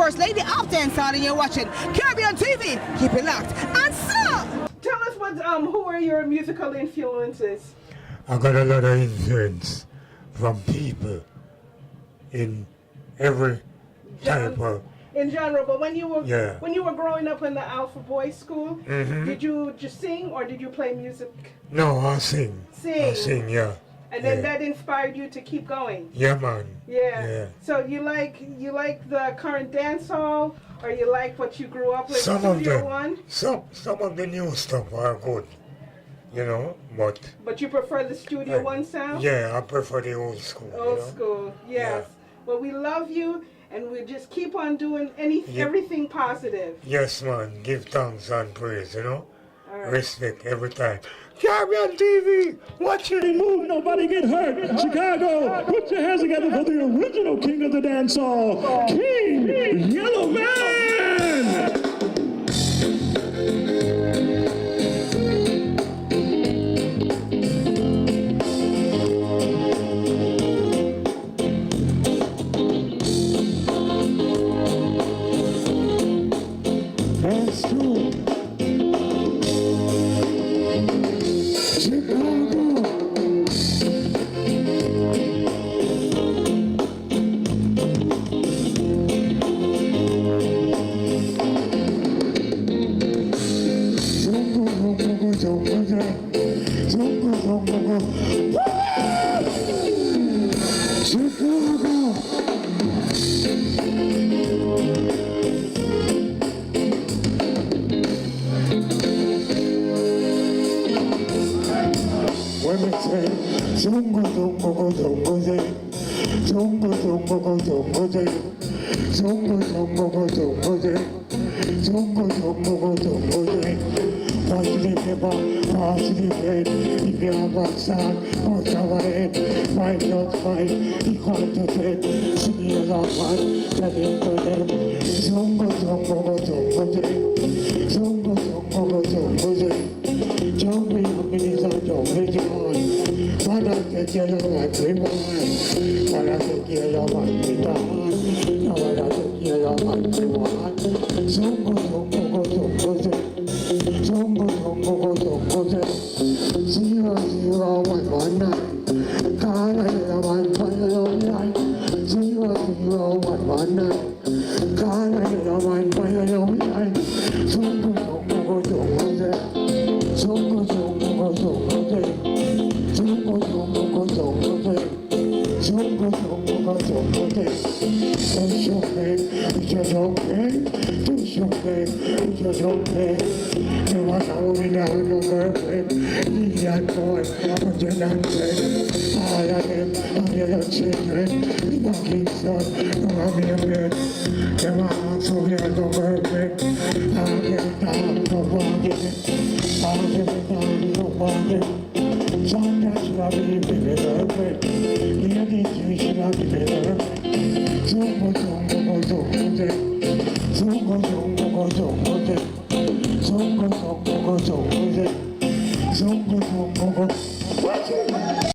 First Lady of Dancehall, and you're watching Caribbean TV. Keep it locked. And so, tell us who are your musical influences? I got a lot of influence from people in every type of in genre. But when you were growing up in the Alpha Boys School, did you just sing or did you play music? No, I sing. I sing, yeah. And then that inspired you to keep going. Yeah, man. Yeah. So you like the current dancehall, or you like what you grew up with? Some Studio of One? Some of the new stuff are good, you know, but. But you prefer the Studio One sound? Yeah, I prefer the old school. Old school, yes. Yeah. Well, we love you, and we just keep on doing everything positive. Yes, man. Give thanks and praise, you know. All right. Respect every time. Caribbean TV, watch it. Move, nobody get hurt. Chicago, put your hands together for the original king of the dancehall, King Yellow Man. That's true. Watch it!